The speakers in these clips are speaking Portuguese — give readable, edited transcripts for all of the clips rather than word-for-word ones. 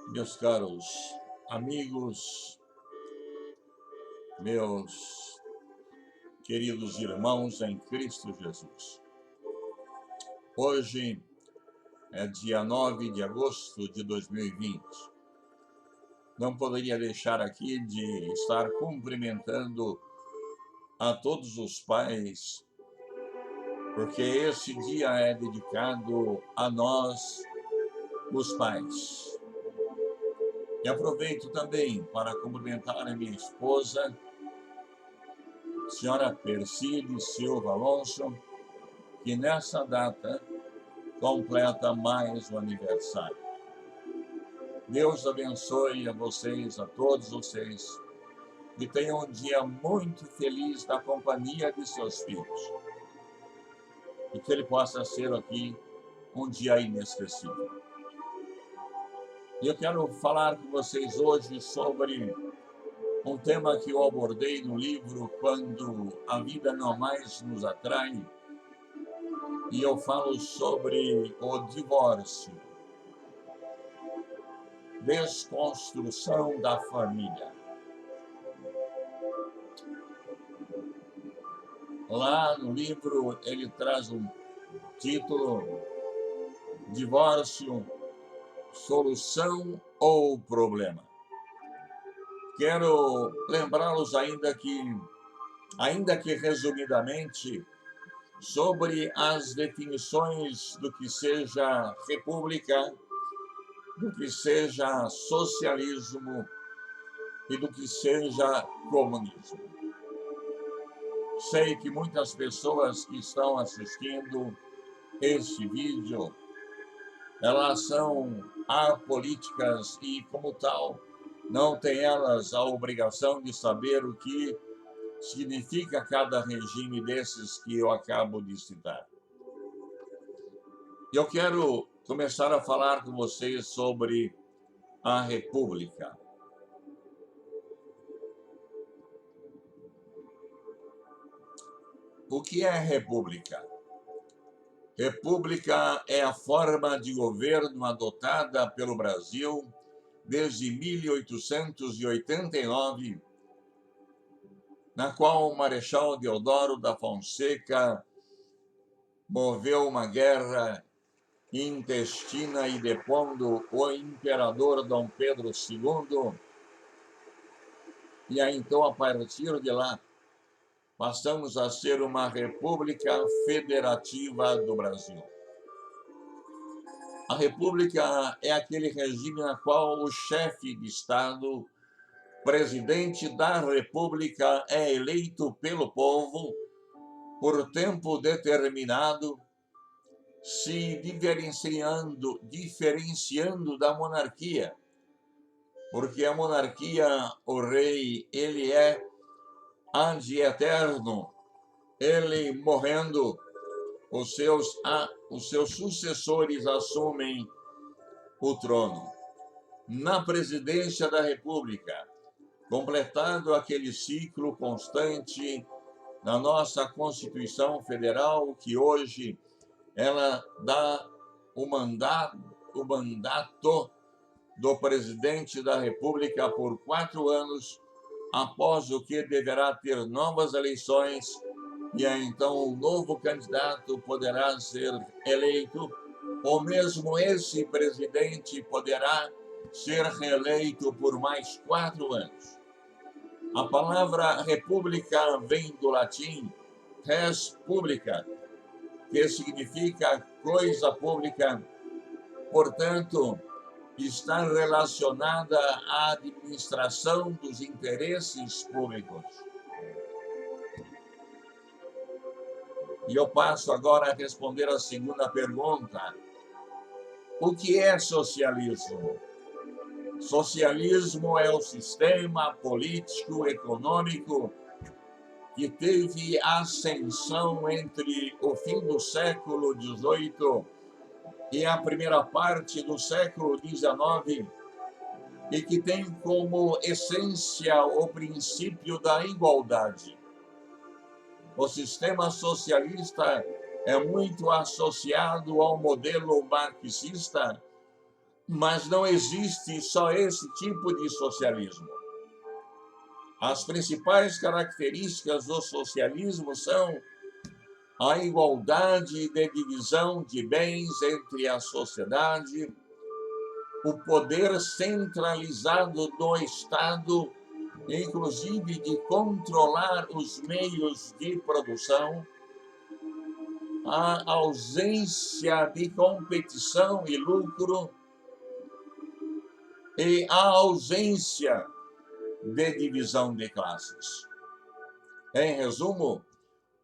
Meus caros amigos, meus queridos irmãos em Cristo Jesus. Hoje é dia 9 de agosto de 2020. Não poderia deixar aqui de estar cumprimentando a todos os pais, porque esse dia é dedicado a nós, os pais. E aproveito também para cumprimentar a minha esposa, senhora Persílio Silva Alonso, que nessa data completa mais um aniversário. Deus abençoe a vocês, a todos vocês, e tenham um dia muito feliz na companhia de seus filhos. E que ele possa ser aqui um dia inesquecível. E eu quero falar com vocês hoje sobre um tema que eu abordei no livro Quando a Vida Não Mais Nos Atrai, e eu falo sobre o divórcio, desconstrução da família. Lá no livro ele traz um título: Divórcio, Solução ou Problema? Quero lembrá-los ainda que resumidamente, sobre as definições do que seja república, do que seja socialismo e do que seja comunismo. Sei que muitas pessoas que estão assistindo este vídeo, elas são apolíticas e, como tal, não têm elas a obrigação de saber o que significa cada regime desses que eu acabo de citar. Eu quero começar a falar com vocês sobre a República. O que é República? República é a forma de governo adotada pelo Brasil desde 1889, na qual o Marechal Deodoro da Fonseca moveu uma guerra intestina e depondo o imperador Dom Pedro II, e aí, então, a partir de lá, passamos a ser uma república federativa do Brasil. A república é aquele regime na qual o chefe de Estado, presidente da república, é eleito pelo povo por tempo determinado, se diferenciando da monarquia, porque a monarquia, o rei, ele é ad eterno, ele morrendo, os seus sucessores assumem o trono. Na presidência da República, completado aquele ciclo constante na nossa Constituição Federal, que hoje ela dá o mandato do presidente da República por 4 anos, após o que deverá ter novas eleições, e aí, então, um novo candidato poderá ser eleito, ou mesmo esse presidente poderá ser reeleito por mais 4 anos. A palavra república vem do latim res publica, que significa coisa pública, portanto, está relacionada à administração dos interesses públicos. E eu passo agora a responder a segunda pergunta. O que é socialismo? Socialismo é o sistema político econômico que teve ascensão entre o fim do século XVIII e a primeira parte do século XIX, e que tem como essência o princípio da igualdade. O sistema socialista é muito associado ao modelo marxista, mas não existe só esse tipo de socialismo. As principais características do socialismo são a igualdade de divisão de bens entre a sociedade, o poder centralizado do Estado, inclusive de controlar os meios de produção, a ausência de competição e lucro e a ausência de divisão de classes. Em resumo,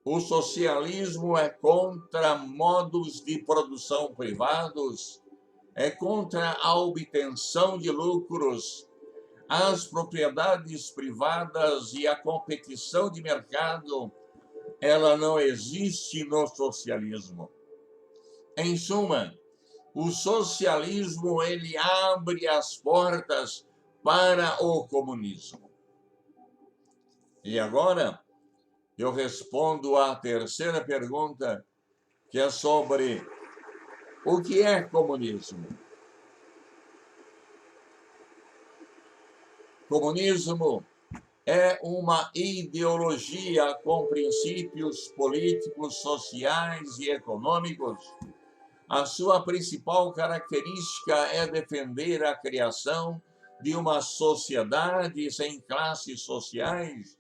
o socialismo é contra modos de produção privados, é contra a obtenção de lucros, as propriedades privadas e a competição de mercado. Ela não existe no socialismo. Em suma, o socialismo ele abre as portas para o comunismo. E agora eu respondo à terceira pergunta, que é sobre o que é comunismo. Comunismo é uma ideologia com princípios políticos, sociais e econômicos. A sua principal característica é defender a criação de uma sociedade sem classes sociais,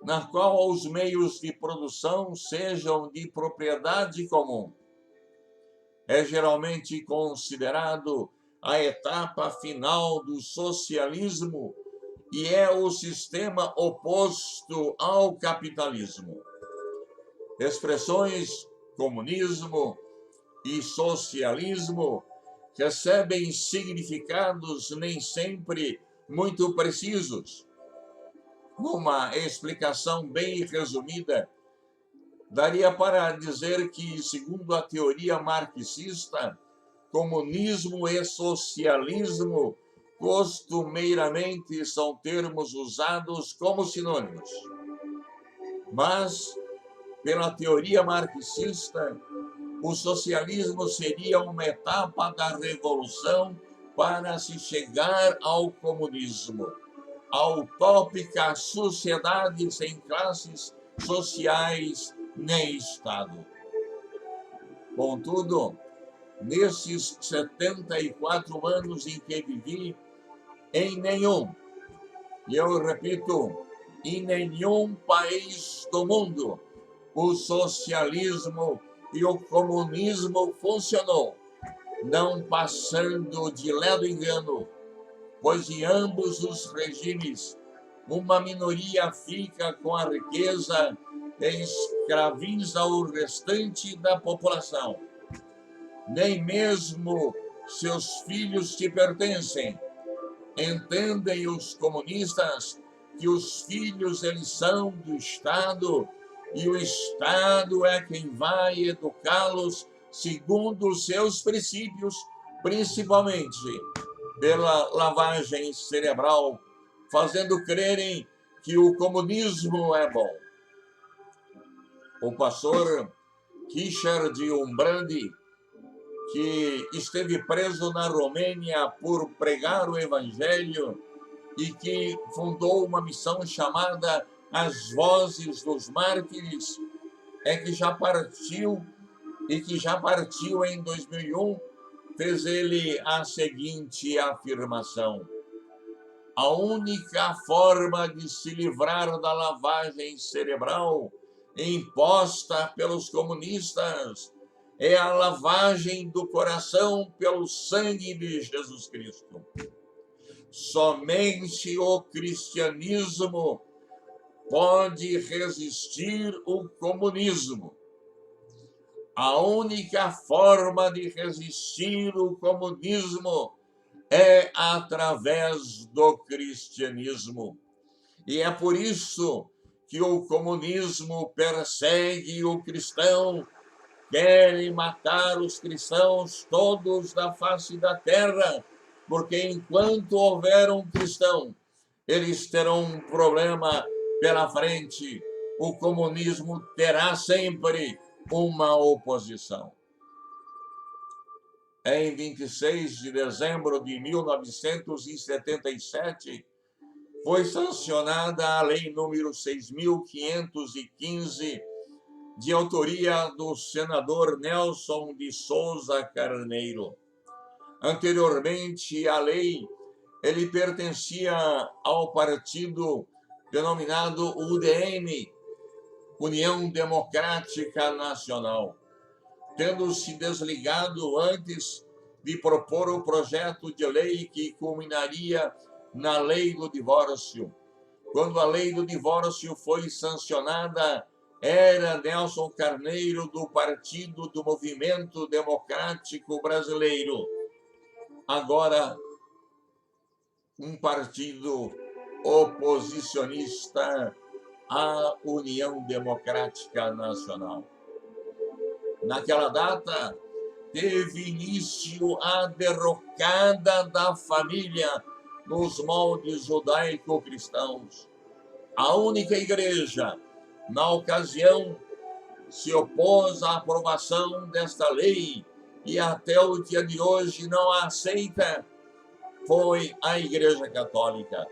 na qual os meios de produção sejam de propriedade comum. É geralmente considerado a etapa final do socialismo e é o sistema oposto ao capitalismo. Expressões comunismo e socialismo recebem significados nem sempre muito precisos. Numa explicação bem resumida, daria para dizer que, segundo a teoria marxista, comunismo e socialismo costumeiramente são termos usados como sinônimos. Mas, pela teoria marxista, o socialismo seria uma etapa da revolução para se chegar ao comunismo, a utópica sociedade sem classes sociais nem Estado. Contudo, nesses 74 anos em que vivi, em nenhum, e eu repito, em nenhum país do mundo, o socialismo e o comunismo funcionou, não passando de ledo engano, pois em ambos os regimes uma minoria fica com a riqueza e escraviza o restante da população. Nem mesmo seus filhos te pertencem. Entendem os comunistas que os filhos eles são do Estado e o Estado é quem vai educá-los segundo os seus princípios, principalmente pela lavagem cerebral, fazendo crerem que o comunismo é bom. O pastor Richard Umbrandi, que esteve preso na Romênia por pregar o Evangelho e que fundou uma missão chamada As Vozes dos Mártires, que já partiu em 2001, fez ele a seguinte afirmação: a única forma de se livrar da lavagem cerebral imposta pelos comunistas é a lavagem do coração pelo sangue de Jesus Cristo. Somente o cristianismo pode resistir o comunismo. A única forma de resistir o comunismo é através do cristianismo. E é por isso que o comunismo persegue o cristão, querem matar os cristãos todos da face da terra, porque enquanto houver um cristão, eles terão um problema pela frente. O comunismo terá sempre uma oposição. Em 26 de dezembro de 1977, foi sancionada a Lei número 6.515, de autoria do senador Nelson de Souza Carneiro. Anteriormente à lei, ele pertencia ao partido denominado UDN, União Democrática Nacional, tendo se desligado antes de propor o projeto de lei que culminaria na lei do divórcio. Quando a lei do divórcio foi sancionada, era Nelson Carneiro do Partido do Movimento Democrático Brasileiro, agora um partido oposicionista à União Democrática Nacional. Naquela data, teve início a derrocada da família nos moldes judaico-cristãos. A única igreja, na ocasião, se opôs à aprovação desta lei e até o dia de hoje não a aceita, foi a Igreja Católica.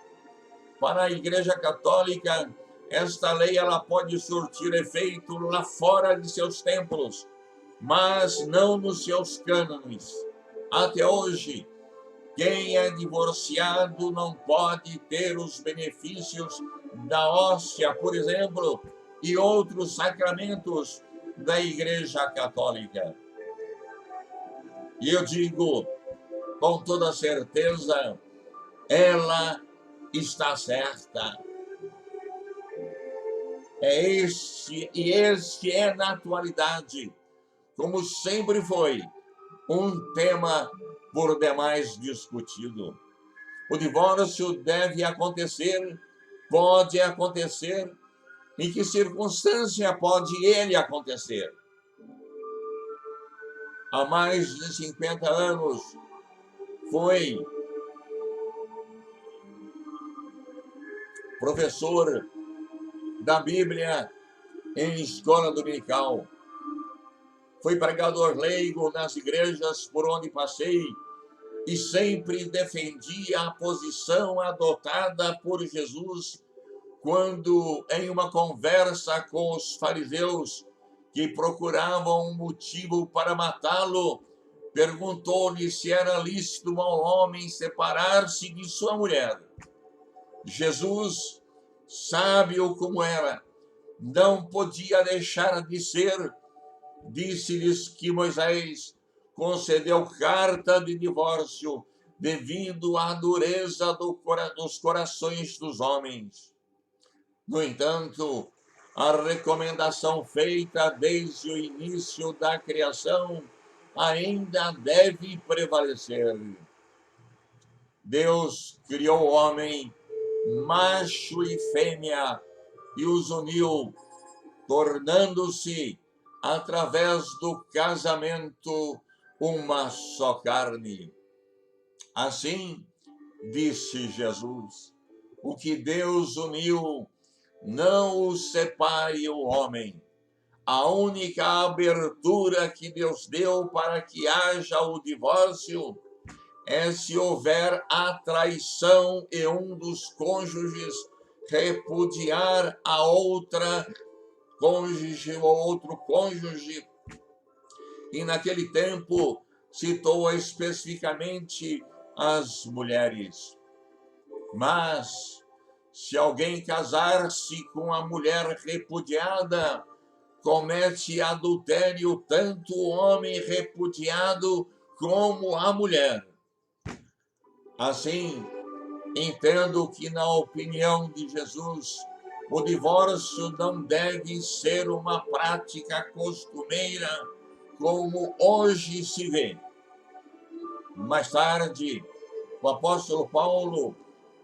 Para a Igreja Católica, esta lei ela pode surtir efeito lá fora de seus templos, mas não nos seus cânones. Até hoje, quem é divorciado não pode ter os benefícios da hóstia, por exemplo, e outros sacramentos da Igreja Católica. E eu digo, com toda certeza, ela está certa. Este é, na atualidade, como sempre foi, um tema por demais discutido. O divórcio deve acontecer, pode acontecer, em que circunstância pode ele acontecer? Há mais de 50 anos, foi professor da Bíblia em escola dominical. Fui pregador leigo nas igrejas por onde passei e sempre defendi a posição adotada por Jesus quando, em uma conversa com os fariseus que procuravam um motivo para matá-lo, perguntou-lhe se era lícito a um homem separar-se de sua mulher. Jesus, sábio como era, não podia deixar de ser, disse-lhes que Moisés concedeu carta de divórcio devido à dureza dos corações dos homens. No entanto, a recomendação feita desde o início da criação ainda deve prevalecer. Deus criou o homem, macho e fêmea, e os uniu, tornando-se, através do casamento, uma só carne. Assim, disse Jesus, o que Deus uniu, não o separe o homem. A única abertura que Deus deu para que haja o divórcio é se houver a traição e um dos cônjuges repudiar a outra cônjuge ou outro cônjuge. E naquele tempo citou especificamente as mulheres. Mas se alguém casar-se com a mulher repudiada, comete adultério tanto o homem repudiado como a mulher. Assim, entendo que, na opinião de Jesus, o divórcio não deve ser uma prática costumeira como hoje se vê. Mais tarde, o apóstolo Paulo,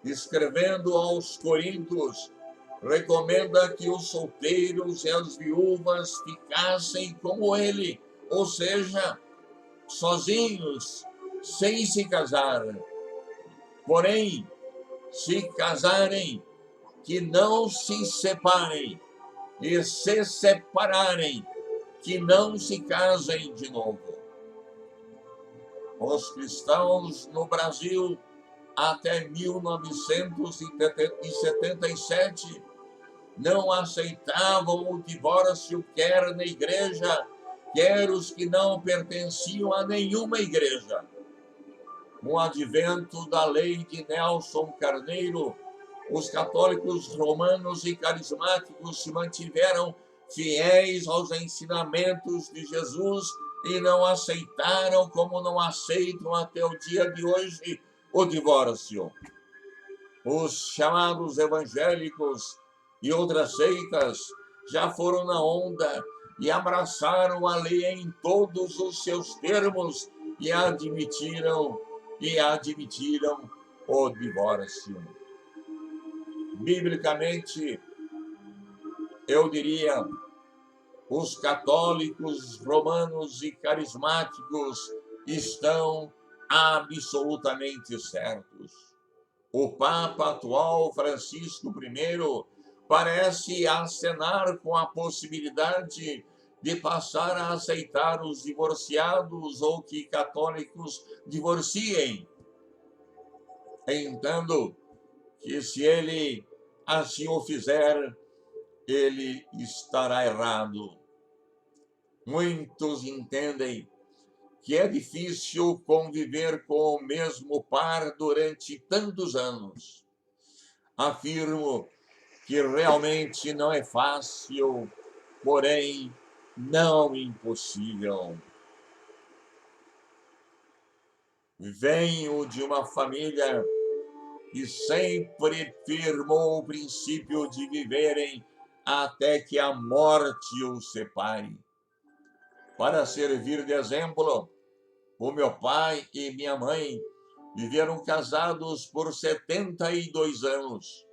escrevendo aos Coríntios, recomenda que os solteiros e as viúvas ficassem como ele, ou seja, sozinhos, sem se casar. Porém, se casarem, que não se separem, e se separarem, que não se casem de novo. Os cristãos no Brasil, até 1977, não aceitavam o divórcio, quer na igreja, quer os que não pertenciam a nenhuma igreja. Com o advento da lei de Nelson Carneiro, os católicos romanos e carismáticos se mantiveram fiéis aos ensinamentos de Jesus e não aceitaram, como não aceitam até o dia de hoje, o divórcio. Os chamados evangélicos e outras seitas já foram na onda e abraçaram a lei em todos os seus termos e admitiram o divórcio. Biblicamente, eu diria, os católicos romanos e carismáticos estão absolutamente certos. O Papa atual, Francisco I, parece acenar com a possibilidade de passar a aceitar os divorciados ou que católicos divorciem. Entendo que se ele assim o fizer, ele estará errado. Muitos entendem que é difícil conviver com o mesmo par durante tantos anos. Afirmo que realmente não é fácil, porém não impossível. Venho de uma família que sempre firmou o princípio de viverem até que a morte os separe. Para servir de exemplo, o meu pai e minha mãe viveram casados por 72 anos.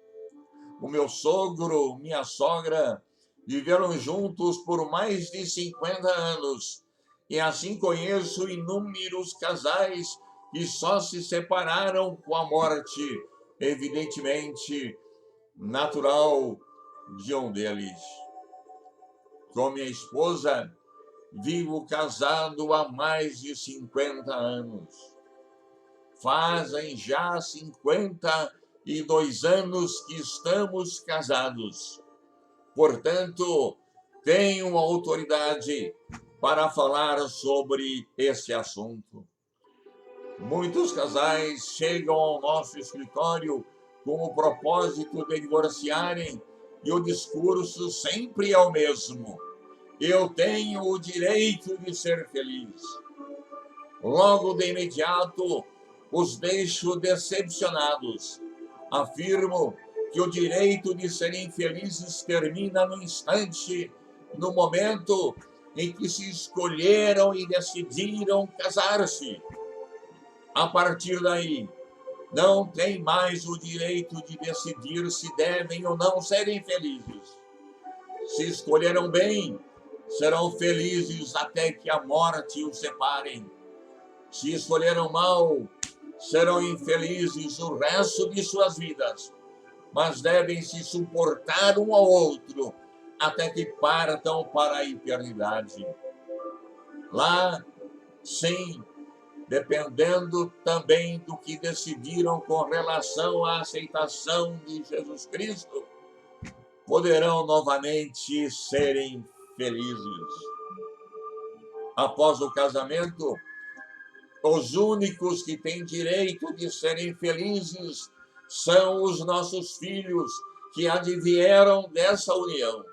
O meu sogro, minha sogra, viveram juntos por mais de 50 anos. E assim conheço inúmeros casais que só se separaram com a morte, evidentemente, natural de um deles. Com minha esposa, vivo casado há mais de 50 anos. Fazem já 52 anos que estamos casados. Portanto, tenho autoridade para falar sobre esse assunto. Muitos casais chegam ao nosso escritório com o propósito de divorciarem e o discurso sempre é o mesmo: eu tenho o direito de ser feliz. Logo de imediato, os deixo decepcionados. Afirmo que o direito de serem felizes termina no instante, no momento em que se escolheram e decidiram casar-se. A partir daí, não têm mais o direito de decidir se devem ou não serem felizes. Se escolheram bem, serão felizes até que a morte os separem. Se escolheram mal, serão infelizes o resto de suas vidas, mas devem se suportar um ao outro até que partam para a eternidade. Lá, sim, dependendo também do que decidiram com relação à aceitação de Jesus Cristo, poderão novamente serem felizes. Após o casamento, os únicos que têm direito de serem felizes são os nossos filhos, que advieram dessa união.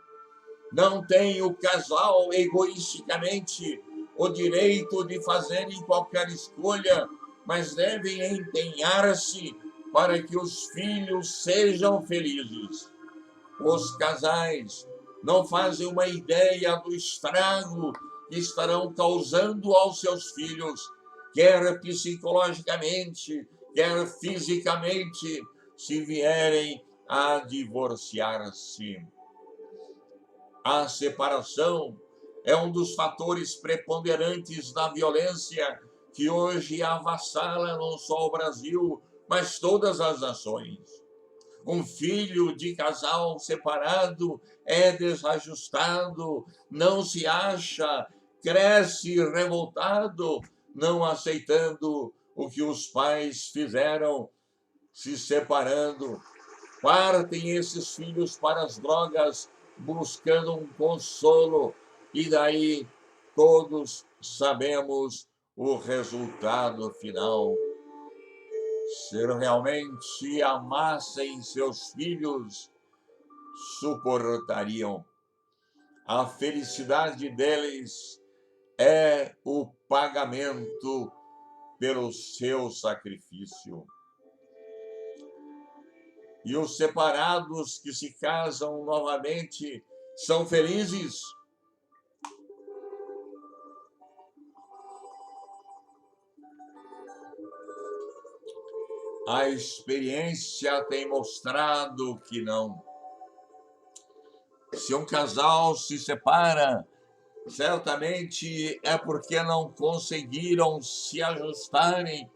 Não tem o casal egoisticamente o direito de fazerem qualquer escolha, mas devem empenhar-se para que os filhos sejam felizes. Os casais não fazem uma ideia do estrago que estarão causando aos seus filhos, quer psicologicamente, quer fisicamente, se vierem a divorciar-se. A separação é um dos fatores preponderantes da violência que hoje avassala não só o Brasil, mas todas as nações. Um filho de casal separado é desajustado, não se acha, cresce revoltado, não aceitando o que os pais fizeram, se separando. Partem esses filhos para as drogas, buscando um consolo, e daí todos sabemos o resultado final. Se realmente amassem seus filhos, suportariam. A felicidade deles é o pagamento pelo seu sacrifício. E os separados que se casam novamente são felizes? A experiência tem mostrado que não. Se um casal se separa, certamente é porque não conseguiram se ajustarem,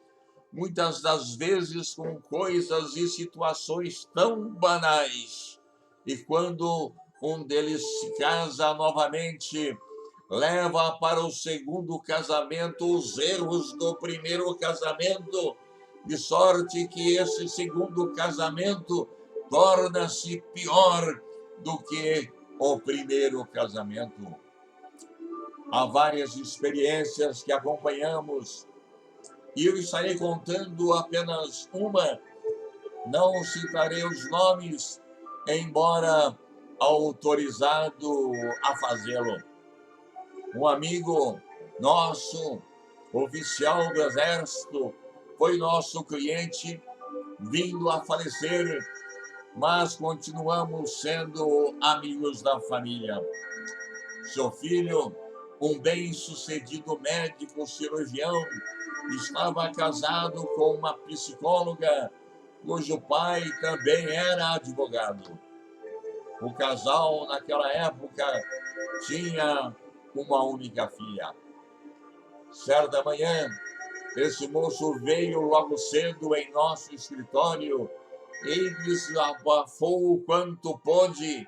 muitas das vezes com coisas e situações tão banais. E quando um deles se casa novamente, leva para o segundo casamento os erros do primeiro casamento, de sorte que esse segundo casamento torna-se pior do que o primeiro casamento. Há várias experiências que acompanhamos, e eu estarei contando apenas uma, não citarei os nomes, embora autorizado a fazê-lo. Um amigo nosso, oficial do Exército, foi nosso cliente, vindo a falecer, mas continuamos sendo amigos da família. Seu filho, um bem-sucedido médico cirurgião, estava casado com uma psicóloga, cujo pai também era advogado. O casal, naquela época, tinha uma única filha. Certa manhã, esse moço veio logo cedo em nosso escritório e desabafou o quanto pôde,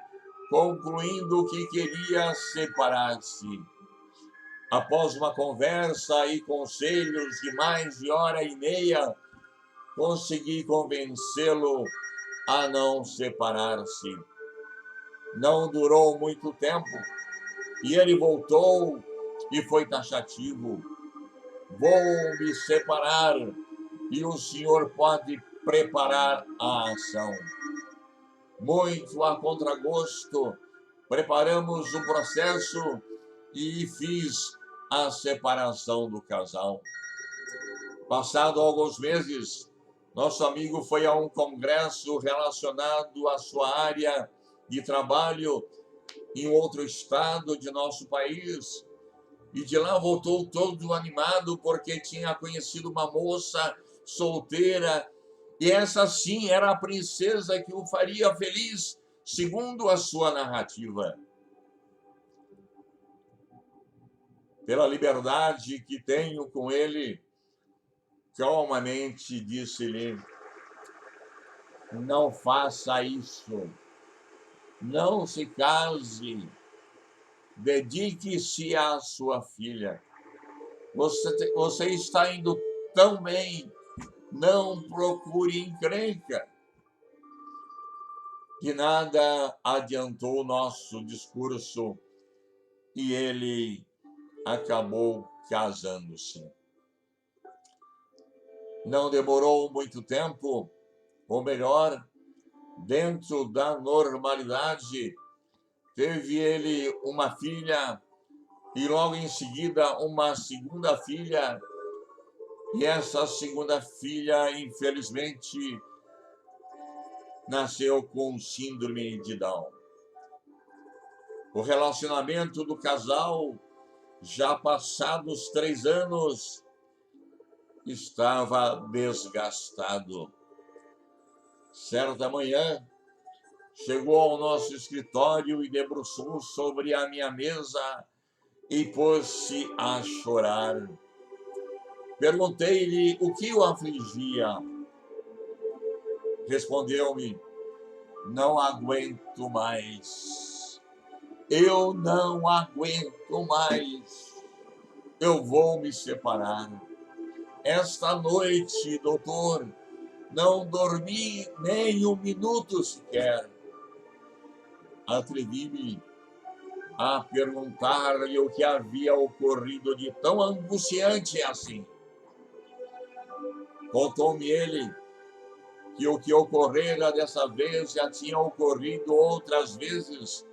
concluindo que queria separar-se. Após uma conversa e conselhos de mais de hora e meia, consegui convencê-lo a não separar-se. Não durou muito tempo e ele voltou e foi taxativo. Vou me separar e o senhor pode preparar a ação. Muito a contragosto, preparamos o processo e fiz a separação do casal. Passado alguns meses, nosso amigo foi a um congresso relacionado à sua área de trabalho em outro estado de nosso país, e de lá voltou todo animado porque tinha conhecido uma moça solteira, e essa sim era a princesa que o faria feliz, segundo a sua narrativa. Pela liberdade que tenho com ele, calmamente disse-lhe: não faça isso, não se case, dedique-se à sua filha. Você está indo tão bem, não procure encrenca. Que nada adiantou o nosso discurso e ele acabou casando-se. Não demorou muito tempo, ou melhor, dentro da normalidade, teve ele uma filha e logo em seguida uma segunda filha, e essa segunda filha, infelizmente, nasceu com síndrome de Down. O relacionamento do casal, já passados 3 anos, estava desgastado. Certa manhã, chegou ao nosso escritório e debruçou sobre a minha mesa e pôs-se a chorar. Perguntei-lhe o que o afligia. Respondeu-me: não aguento mais. Eu não aguento mais. Eu vou me separar. Esta noite, doutor, não dormi nem um minuto sequer. Atrevi-me a perguntar-lhe o que havia ocorrido de tão angustiante assim. Contou-me ele que o que ocorrera dessa vez já tinha ocorrido outras vezes,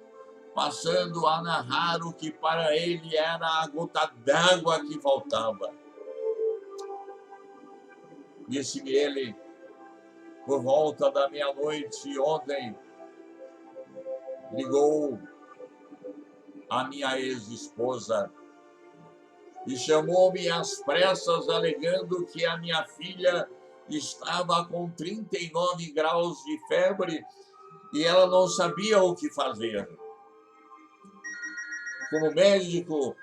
passando a narrar o que para ele era a gota d'água que faltava. Disse-me ele, por volta da meia-noite ontem, ligou a minha ex-esposa e chamou-me às pressas, alegando que a minha filha estava com 39 graus de febre e ela não sabia o que fazer. Como médico,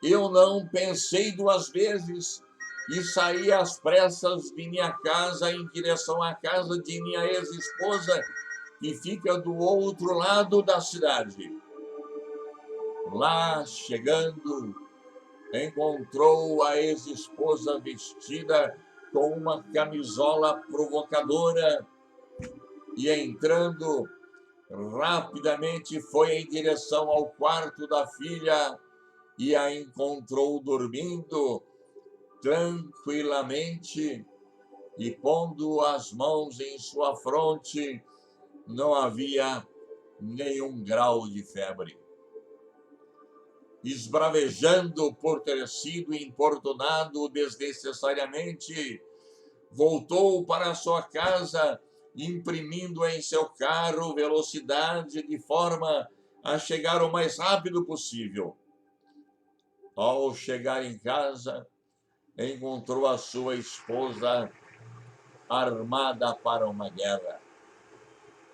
eu não pensei duas vezes e saí às pressas de minha casa em direção à casa de minha ex-esposa, que fica do outro lado da cidade. Lá, chegando, encontrou a ex-esposa vestida com uma camisola provocadora e, entrando, rapidamente foi em direção ao quarto da filha e a encontrou dormindo tranquilamente e, pondo as mãos em sua fronte, não havia nenhum grau de febre. Esbravejando por ter sido importunado desnecessariamente, voltou para sua casa, imprimindo em seu carro velocidade de forma a chegar o mais rápido possível. Ao chegar em casa, encontrou a sua esposa armada para uma guerra.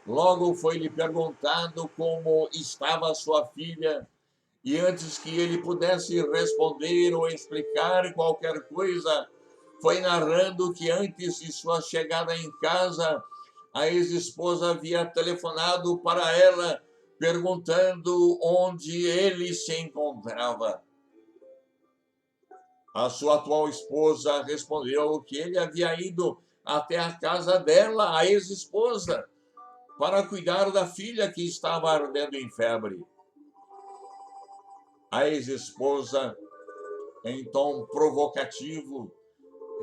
Logo foi-lhe perguntado como estava sua filha, e antes que ele pudesse responder ou explicar qualquer coisa, foi narrando que antes de sua chegada em casa, a ex-esposa havia telefonado para ela, perguntando onde ele se encontrava. A sua atual esposa respondeu que ele havia ido até a casa dela, a ex-esposa, para cuidar da filha que estava ardendo em febre. A ex-esposa, em tom provocativo,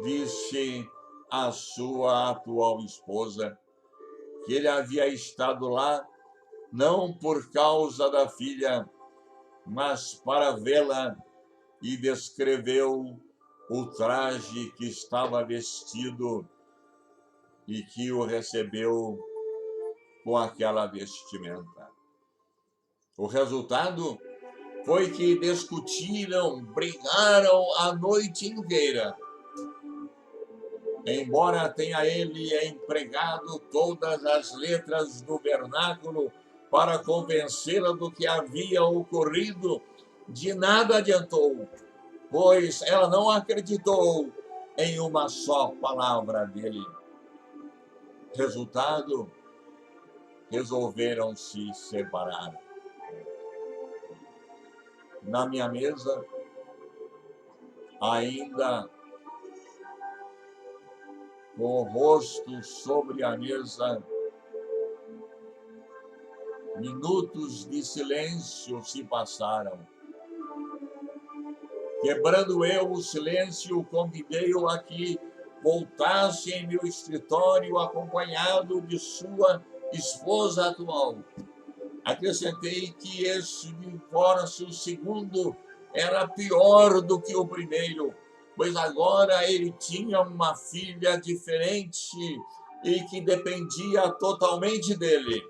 disse à sua atual esposa que ele havia estado lá não por causa da filha, mas para vê-la, e descreveu o traje que estava vestido e que o recebeu com aquela vestimenta. O resultado foi que discutiram, brigaram a noite inteira. Embora tenha ele empregado todas as letras do vernáculo para convencê-la do que havia ocorrido, de nada adiantou, pois ela não acreditou em uma só palavra dele. Resultado, resolveram se separar. Na minha mesa, ainda com o rosto sobre a mesa, minutos de silêncio se passaram. Quebrando eu o silêncio, convidei-o a que voltasse em meu escritório acompanhado de sua esposa atual. Acrescentei que esse divórcio segundo era pior do que o primeiro, pois agora ele tinha uma filha diferente e que dependia totalmente dele.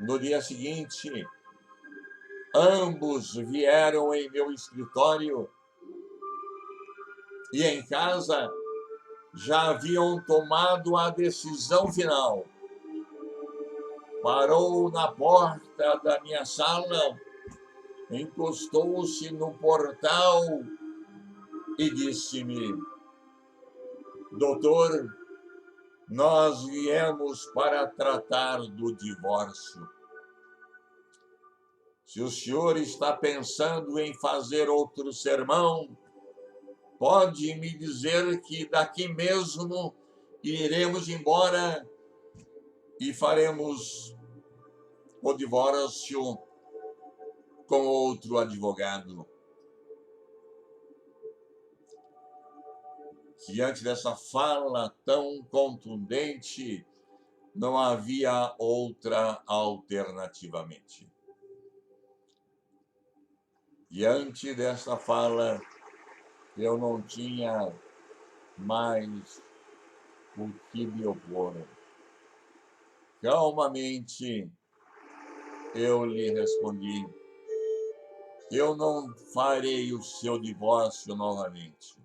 No dia seguinte, ambos vieram em meu escritório e em casa já haviam tomado a decisão final. Parou na porta da minha sala, encostou-se no portal e disse-me: doutor, nós viemos para tratar do divórcio. Se o senhor está pensando em fazer outro sermão, pode me dizer que daqui mesmo iremos embora e faremos o divórcio com outro advogado. Diante dessa fala tão contundente, não havia outra alternativamente. Diante dessa fala, eu não tinha mais o que me opor. Calmamente, eu lhe respondi: eu não farei o seu divórcio novamente.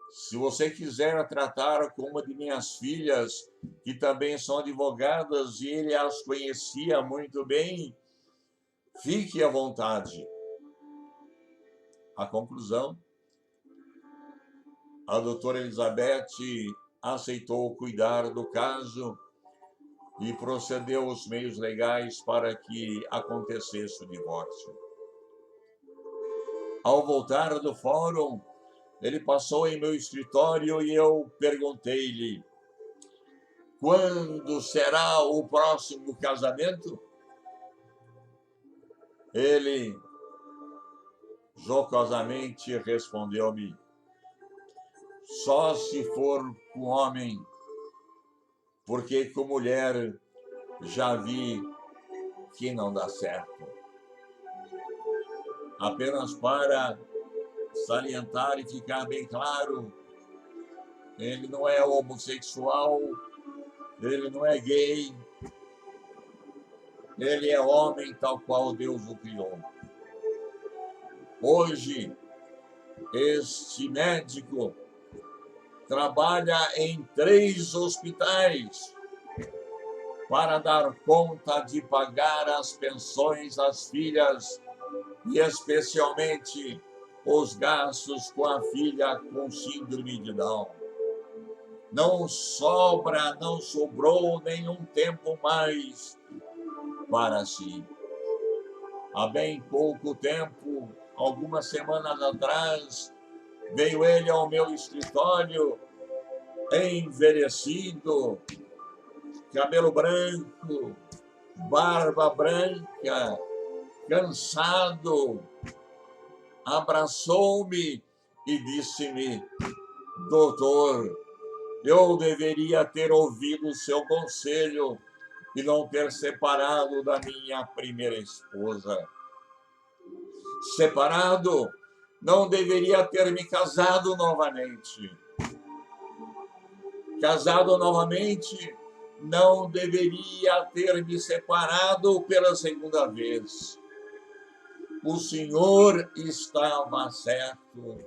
Se você quiser tratar com uma de minhas filhas, que também são advogadas, e ele as conhecia muito bem, fique à vontade. A conclusão, a doutora Elizabeth aceitou cuidar do caso e procedeu os meios legais para que acontecesse o divórcio. Ao voltar do fórum, ele passou em meu escritório e eu perguntei-lhe: quando será o próximo casamento? Ele jocosamente respondeu-me: só se for com homem, porque com mulher já vi que não dá certo. Apenas para salientar e ficar bem claro, ele não é homossexual, ele não é gay, ele é homem tal qual Deus o criou. Hoje, este médico trabalha em 3 hospitais para dar conta de pagar as pensões às filhas e especialmente os gastos com a filha com síndrome de Down. Não sobrou nenhum tempo mais para si. Há bem pouco tempo, algumas semanas atrás, veio ele ao meu escritório, envelhecido, cabelo branco, barba branca, cansado, abraçou-me e disse-me: doutor, eu deveria ter ouvido o seu conselho e não ter separado da minha primeira esposa. Separado, não deveria ter me casado novamente. Casado novamente, não deveria ter me separado pela segunda vez. O senhor estava certo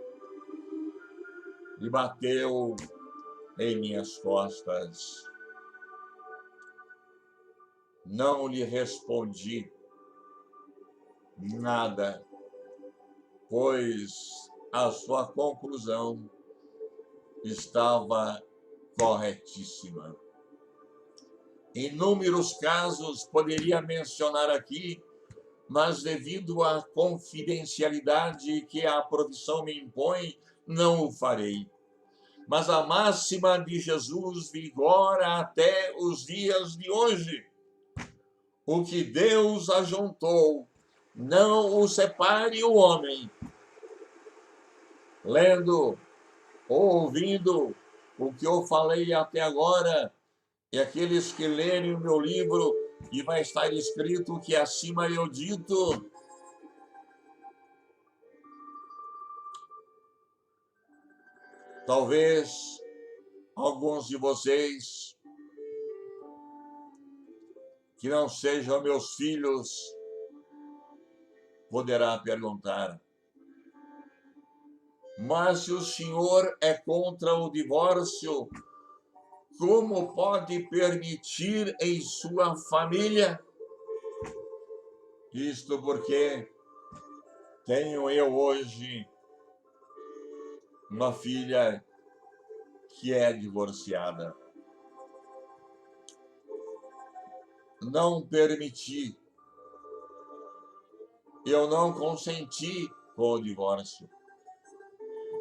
e bateu em minhas costas. Não lhe respondi nada, pois a sua conclusão estava corretíssima. Inúmeros casos poderia mencionar aqui, mas devido à confidencialidade que a profissão me impõe, não o farei. Mas a máxima de Jesus vigora até os dias de hoje. O que Deus ajuntou, não o separe o homem. Lendo ou ouvindo o que eu falei até agora, e aqueles que lerem o meu livro, e vai estar escrito o que acima eu dito, talvez alguns de vocês que não sejam meus filhos poderá perguntar: mas se o senhor é contra o divórcio, como pode permitir em sua família? Isto porque tenho eu hoje uma filha que é divorciada. não permiti, eu não consenti com o divórcio,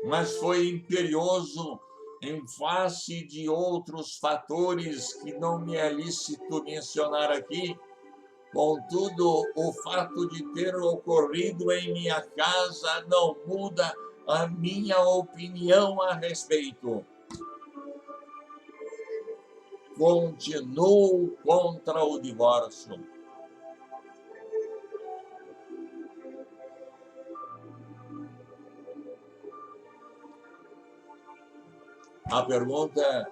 mas foi imperioso em face de outros fatores que não me é lícito mencionar aqui. Contudo, o fato de ter ocorrido em minha casa não muda a minha opinião a respeito. Continuo contra o divórcio. A pergunta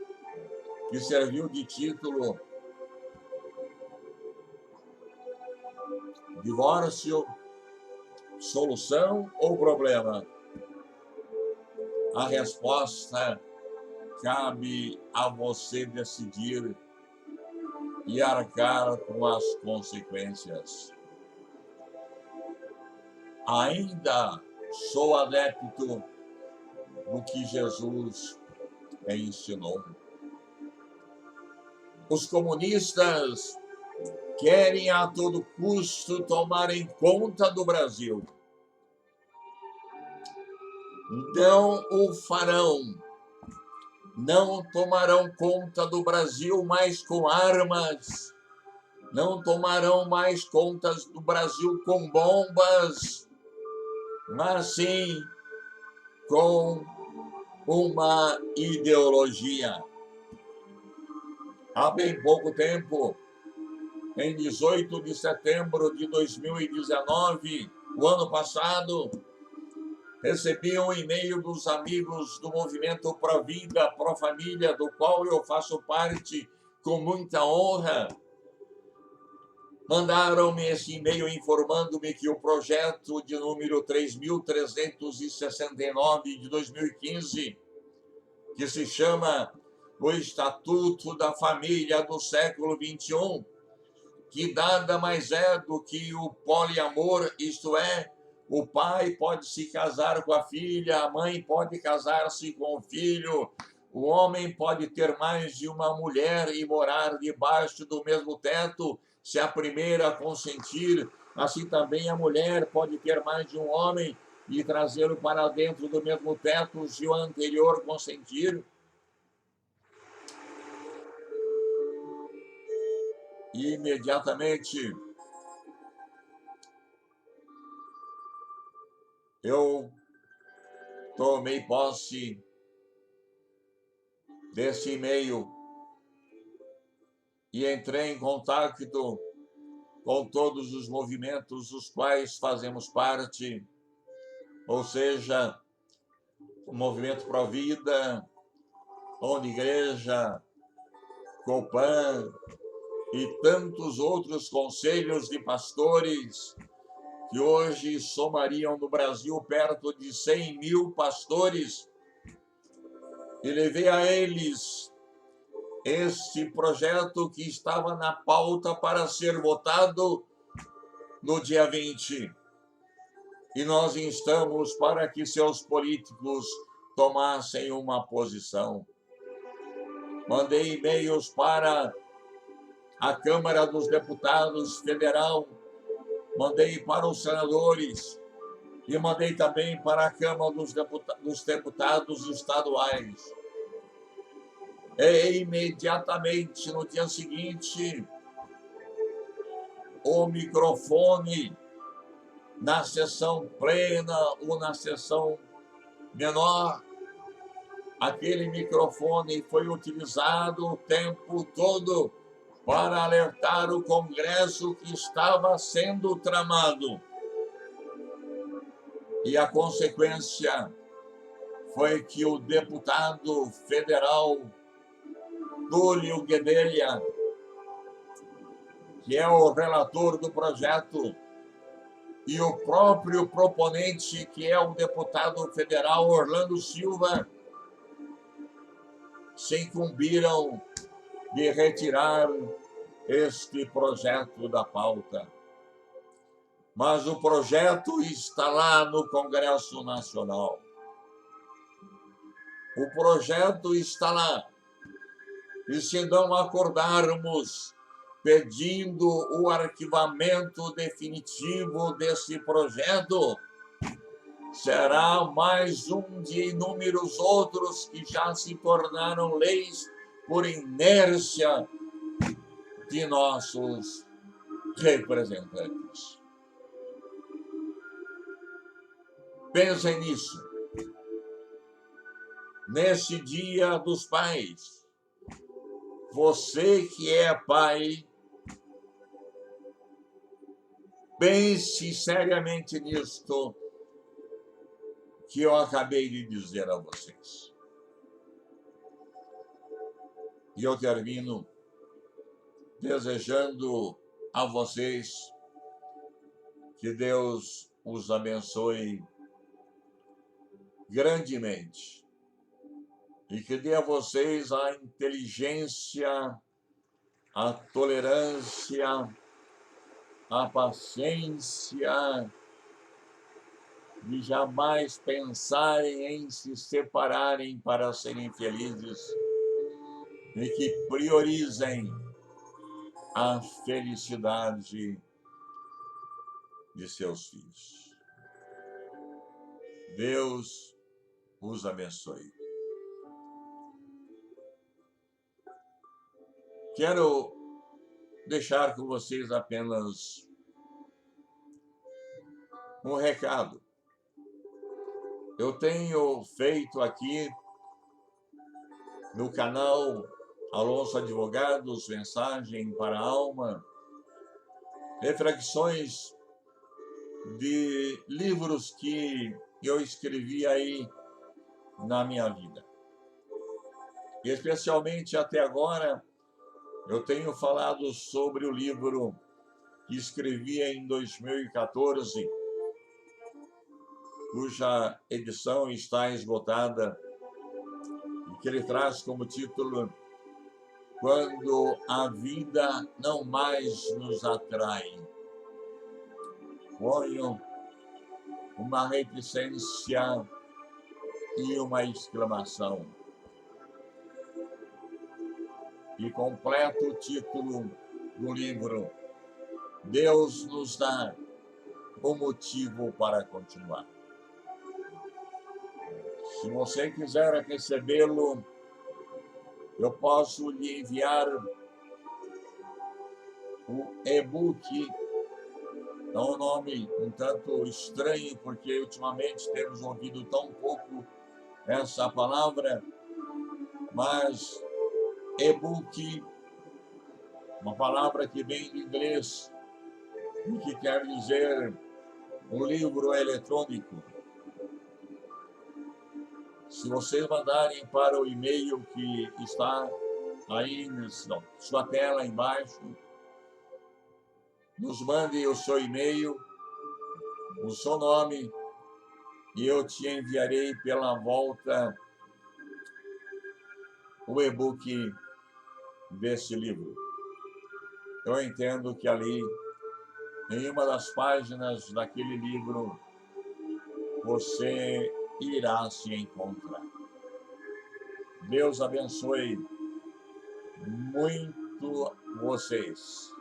que serviu de título: divórcio, solução ou problema? A resposta cabe a você decidir e arcar com as consequências. Ainda sou adepto do que Jesus ensinou. Os comunistas querem a todo custo tomarem conta do Brasil. Não o farão. Não tomarão conta do Brasil mais com armas. Não tomarão mais conta do Brasil com bombas, mas sim com uma ideologia. Há bem pouco tempo, em 18 de setembro de 2019, o ano passado, recebi um e-mail dos amigos do Movimento Pro Vida, Pro Família, do qual eu faço parte com muita honra. Mandaram-me esse e-mail informando-me que o projeto de número 3.369 de 2015, que se chama o Estatuto da Família do século XXI, que nada mais é do que o poliamor, isto é, o pai pode se casar com a filha, a mãe pode casar-se com o filho, o homem pode ter mais de uma mulher e morar debaixo do mesmo teto, se a primeira consentir. Assim também a mulher pode ter mais de um homem e trazê-lo para dentro do mesmo teto, se o anterior consentir. E imediatamente eu tomei posse desse e-mail e entrei em contato com todos os movimentos dos quais fazemos parte, ou seja, o Movimento Pro Vida, Onda Igreja, Copan e tantos outros conselhos de pastores que hoje somariam no Brasil perto de 100 mil pastores, e levei a eles este projeto que estava na pauta para ser votado no dia 20. E nós instamos para que seus políticos tomassem uma posição. Mandei e-mails para a Câmara dos Deputados Federal, mandei para os senadores e mandei também para a Câmara dos Deputados Estaduais. E imediatamente, no dia seguinte, o microfone, na sessão plena ou na sessão menor, aquele microfone foi utilizado o tempo todo para alertar o Congresso que estava sendo tramado. E a consequência foi que o deputado federal Túlio Guedelha, que é o relator do projeto, e o próprio proponente, que é o deputado federal Orlando Silva, se incumbiram de retirar este projeto da pauta. Mas o projeto está lá no Congresso Nacional. O projeto está lá. E se não acordarmos pedindo o arquivamento definitivo desse projeto, será mais um de inúmeros outros que já se tornaram leis por inércia de nossos representantes. Pensem nisso. Nesse Dia dos Pais, você que é pai, pense seriamente nisto que eu acabei de dizer a vocês. E eu termino desejando a vocês que Deus os abençoe grandemente e que dê a vocês a inteligência, a tolerância, a paciência de jamais pensarem em se separarem para serem felizes e que priorizem a felicidade de seus filhos. Deus os abençoe. Quero deixar com vocês apenas um recado. Eu tenho feito aqui no canal Alonso Advogados, Mensagem para a Alma, reflexões de livros que eu escrevi aí na minha vida. Especialmente até agora, eu tenho falado sobre o livro que escrevi em 2014, cuja edição está esgotada, e que ele traz como título Quando a Vida Não Mais Nos Atrai. Ponho uma reticência e uma exclamação. E completo o título do livro, Deus nos dá o motivo para continuar. Se você quiser recebê-lo, eu posso lhe enviar o e-book. É um nome um tanto estranho, porque ultimamente temos ouvido tão pouco essa palavra, mas e-book, uma palavra que vem do inglês e que quer dizer um livro eletrônico. Se vocês mandarem para o e-mail que está aí na sua tela embaixo, nos mande o seu e-mail, o seu nome, e eu te enviarei pela volta o e-book desse livro. Eu entendo que ali, em uma das páginas daquele livro, você irá se encontrar. Deus abençoe muito vocês.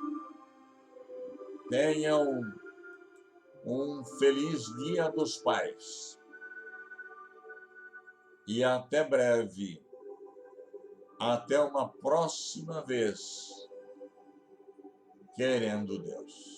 Tenham um feliz Dia dos Pais. E até breve. Até uma próxima vez. Querendo Deus.